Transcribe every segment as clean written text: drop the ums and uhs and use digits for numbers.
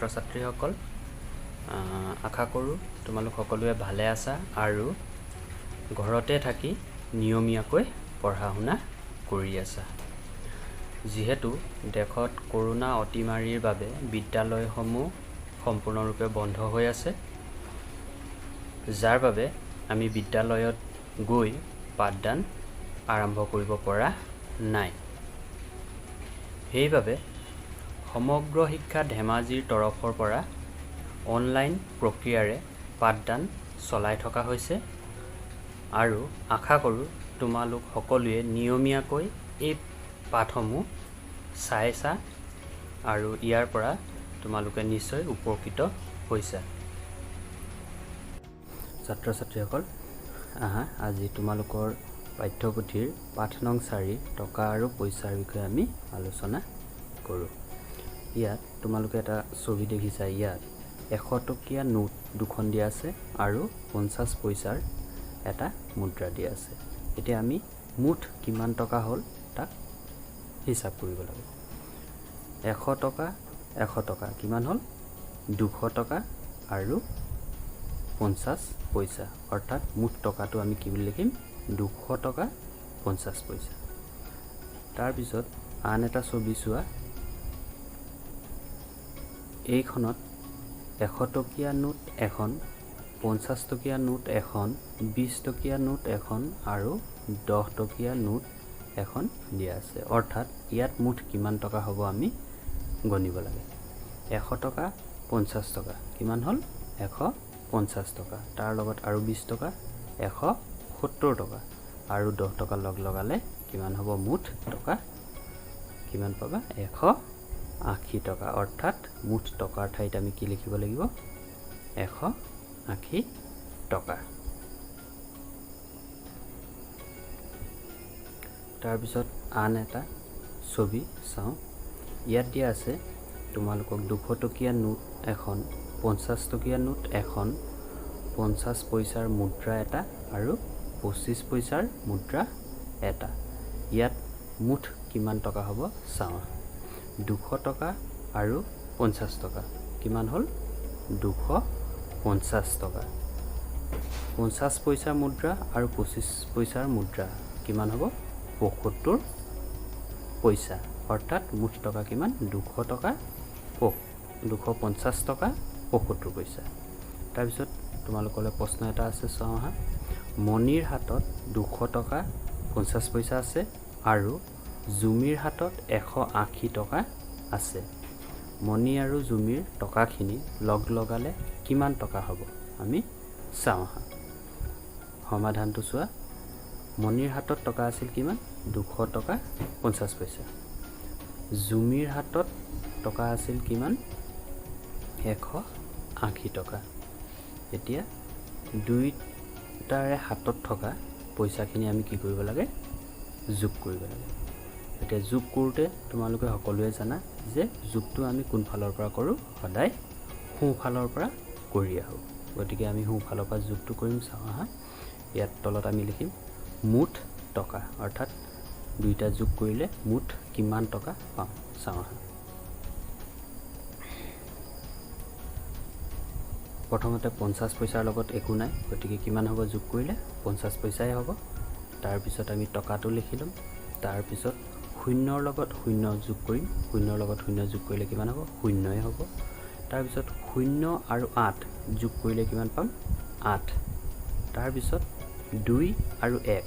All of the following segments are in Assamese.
ছাত্ৰ-ছাত্ৰীসকল আশা কৰোঁ তোমালোক সকলোৱে ভালে আছা আৰু ঘৰতে থাকি নিয়মীয়াকৈ পঢ়া শুনা কৰি আছা। যেহেতু দেশত কৰোনা অতিমাৰীৰ বাবে বিদ্যালয়সমূহ সম্পূৰ্ণৰূপে বন্ধ হৈ আছে, যাৰ বাবে আমি বিদ্যালয়ত গৈ পাঠদান আৰম্ভ কৰিব পৰা নাই। সেইবাবে সমগ্ৰ শিক্ষা ধেমাজিৰ তৰফৰ পৰা অনলাইন প্ৰক্ৰিয়াৰে পাঠদান চলাই থকা হৈছে আৰু আশা কৰোঁ তোমালোক সকলোৱে নিয়মীয়াকৈ এই পাঠসমূহ চাইছা আৰু ইয়াৰ পৰা তোমালোকে নিশ্চয় উপকৃত হৈছা। ছাত্ৰ-ছাত্ৰীসকল, আজি তোমালোকৰ পাঠ্যপুথিৰ পাঠ নং 4 টকা আৰু পইচাৰ বিষয়ে আমি আলোচনা কৰোঁ। ইয়াত তোমালোকে এটা ছবি দেখিছা। ইয়াত 100 টকীয়া নোট দুখন দিয়া আছে আৰু 50 পইচাৰ এটা মুদ্ৰা দিয়া আছে। এতিয়া আমি মুঠ কিমান টকা হ'ল তাক হিচাপ কৰিব লাগিব। 100 টকা কিমান হ'ল? 200 টকা আৰু 50 পইচা, অৰ্থাৎ মুঠ টকাটো আমি কি বুলি লিখিম? 200 টকা 50 পইচা। তাৰপিছত আন এটা ছবি চোৱা। এইখনত 100 টকীয়া নোট এখন, 50 টকীয়া নোট এখন, 20 টকীয়া নোট এখন আৰু 10 টকীয়া নোট এখন দিয়া আছে। অৰ্থাৎ ইয়াত মুঠ কিমান টকা হ'ব আমি গণিব লাগে। 100 টকা 50 টকা কিমান হ'ল? 150 টকা। তাৰ লগত আৰু 20 টকা 170 টকা আৰু 10 টকা লগালে কিমান হ'ব? মুঠ টকা কিমান পাবা? 180 টকা। অৰ্থাৎ মুঠ টকাৰ ঠাইত আমি কি লিখিব লাগিব? 180 টকা। তাৰপিছত আন এটা ছবি চাওঁ। ইয়াত দিয়া আছে তোমালোকক 200 টকীয়া নোট এখন, 50 টকীয়া নোট এখন, 50 পইচাৰ মুদ্ৰা এটা আৰু 25 পইচাৰ মুদ্ৰা এটা। ইয়াত মুঠ কিমান টকা হ'ব চাওঁ। 200 টকা আৰু 50 টকা কিমান হ'ল? 250 টকা। 50 পইচাৰ মুদ্ৰা আৰু 25 পইচাৰ মুদ্ৰা কিমান হ'ব? 75 পইচা। অৰ্থাৎ মুঠ টকা কিমান? 200 টকা 250 টকা 75 পইচা। তাৰপিছত তোমালোকলৈ প্ৰশ্ন এটা আছে, চাওঁ আহা। মণিৰ হাতত 200 টকা 50 পইচা আছে আৰু জুমিৰ হাতত 180 টকা আছে। মণি আৰু জুমিৰ টকাখিনি লগালে কিমান টকা হ'ব? আমি চাওঁ আহা। সমাধানটো চোৱা। মণিৰ হাতত টকা আছিল কিমান? 200 টকা 50 পইচা। জুমিৰ হাতত টকা আছিল কিমান? 180 টকা। এতিয়া দুইটাৰে হাতত থকা পইচাখিনি আমি কি কৰিব লাগে? যোগ কৰিব লাগে। এতিয়া যোগ কৰোঁতে তোমালোকে সকলোৱে জানা যে যোগটো আমি কোনফালৰ পৰা কৰোঁ? সদায় সোঁফালৰ পৰা কৰি আহোঁ। গতিকে আমি সোঁফালৰ পৰা যোগটো কৰিম। চাওঁ আহা। ইয়াত তলত আমি লিখিম মুঠ টকা, অৰ্থাৎ দুইটা যোগ কৰিলে মুঠ কিমান টকা পাম। চাওঁ আহা। প্ৰথমতে 50 পইচাৰ লগত একো নাই, গতিকে কিমান হ'ব যোগ কৰিলে? 50 পইচাই হ'ব। তাৰপিছত আমি টকাটো লিখি ল'ম। তাৰপিছত শূন্যৰ লগত শূন্য যোগ কৰিম। শূন্যৰ লগত শূন্য যোগ কৰিলে কিমান হ'ব? শূন্যই হ'ব। তাৰপিছত 0 আৰু 8 যোগ কৰিলে কিমান পাম? 8। তাৰপিছত 2 আৰু 1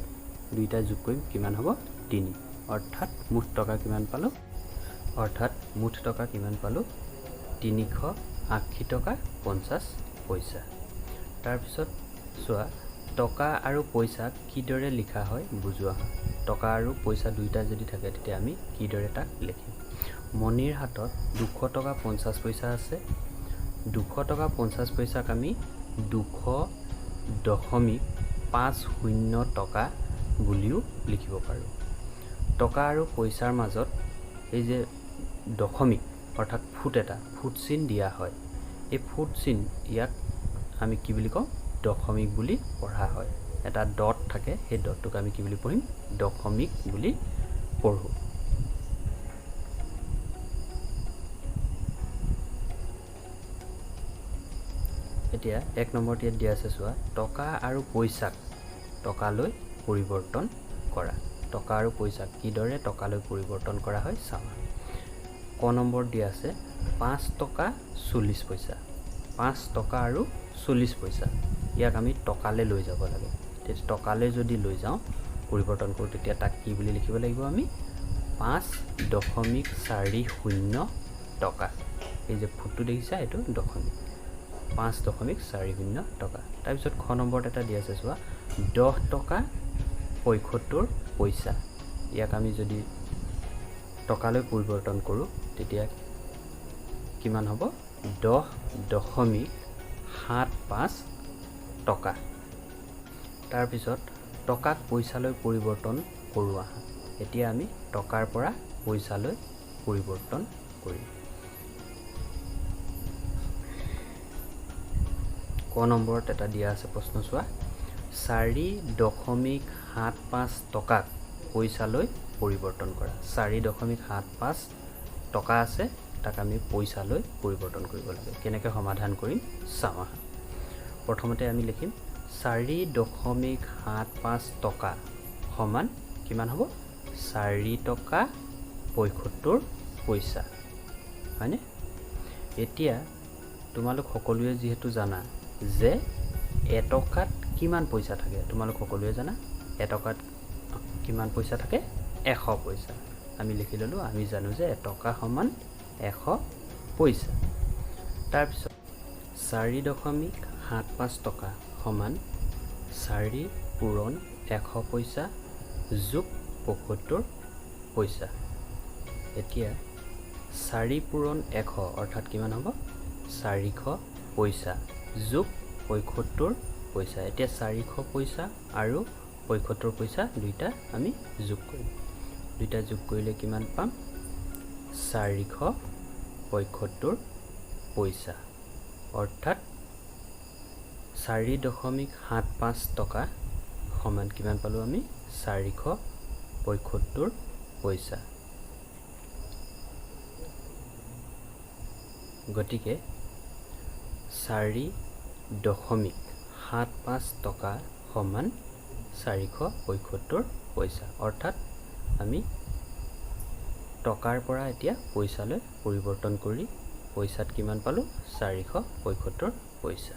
দুইটা যোগ কৰিম, কিমান হ'ব? 3। অৰ্থাৎ মুঠ টকা কিমান পালোঁ? 380 টকা 50 পইচা। তাৰপিছত চোৱা, টকা আৰু পইচা কিদৰে লিখা হয় বুজোৱা হয়। টকা আৰু পইচা দুইটা যদি থাকে তেতিয়া আমি কিদৰে তাক লিখিম? মণিৰ হাতত 200 টকা 50 পইচা আছে। 200 টকা 50 পইচাক আমি 200.50 টকা বুলিও লিখিব পাৰোঁ। টকা আৰু পইচাৰ মাজত এই যে দশমিক অৰ্থাৎ ফুট চিন দিয়া হয়। এই ফুট চিন ইয়াক আমি কি বুলি কওঁ? দশমিক বুলি পঢ়া হয়। এটা ডট থাকে, সেই ডটটোক আমি কি বুলি পঢ়িম? দশমিক বুলি পঢ়োঁ। এতিয়া 1 নম্বৰত ইয়াত দিয়া আছে চোৱা, টকা আৰু পইচাক টকালৈ পৰিৱৰ্তন কৰা। টকা আৰু পইচাক কিদৰে টকালৈ পৰিৱৰ্তন কৰা হয় চাওঁ। ক নম্বৰত দিয়া আছে 5 টকা 40 পইচা। 5 টকা আৰু 40 পইচা, ইয়াক আমি টকালৈ লৈ যাব লাগে। তেতিয়া টকালৈ যদি লৈ যাওঁ পৰিৱৰ্তন কৰোঁ, তেতিয়া তাক কি বুলি লিখিব লাগিব আমি? 5.40 টকা। এই যে ফুটটো দেখিছা, এইটো দশমিক। 5.40 টকা। তাৰপিছত খ নম্বৰত এটা দিয়া আছে চোৱা, 10 টকা 75 পইচা। ইয়াক আমি যদি টকালৈ পৰিৱৰ্তন কৰোঁ তেতিয়া কিমান হ'ব? 10.75 টকা। তাৰপিছত টকাক পইচালৈ পৰিৱৰ্তন কৰোঁ আহা। এতিয়া আমি টকাৰ পৰা পইচালৈ পৰিৱৰ্তন কৰিম। ক নম্বৰত এটা দিয়া আছে প্ৰশ্ন চোৱা, 4.75 টকাক পইচালৈ পৰিৱৰ্তন কৰা। 4.75 টকা আছে, তাক আমি পইচালৈ পৰিৱৰ্তন কৰিব লাগে। কেনেকৈ সমাধান কৰিম চাওঁ আহা। প্ৰথমতে আমি লিখিম 4.75 টকা সমান কিমান হ'ব? 4 টকা 75 পইচা, হয়নে? এতিয়া তোমালোক সকলোৱে যিহেতু জানা যে এটকাত কিমান পইচা থাকে, তোমালোক সকলোৱে জানা এটকাত কিমান পইচা থাকে? 100 পইচা। আমি লিখি ল'লোঁ, আমি জানো যে এটকা সমান 100 পইচা। তাৰপিছত 4.75 টকা সমান 4 পূৰণ 100 পইচা যোগ 75 পইচা। এতিয়া 4 পূৰণ 100 অৰ্থাৎ কিমান হ'ব? 400 পইচা যোগ 75 পইচা। এতিয়া 400 পইচা আৰু 75 পইচা দুইটা আমি যোগ কৰিম। দুইটা যোগ কৰিলে কিমান পাম? 475 পইচা। অৰ্থাৎ 4.75 টকা সমান কিমান পালোঁ আমি? 475 পইচা। গতিকে 4.75 টকা সমান 475 পইচা। অৰ্থাৎ আমি টকাৰ পৰা এতিয়া পইচালৈ পৰিৱৰ্তন কৰি পইচাত কিমান পালোঁ? 475 পইচা।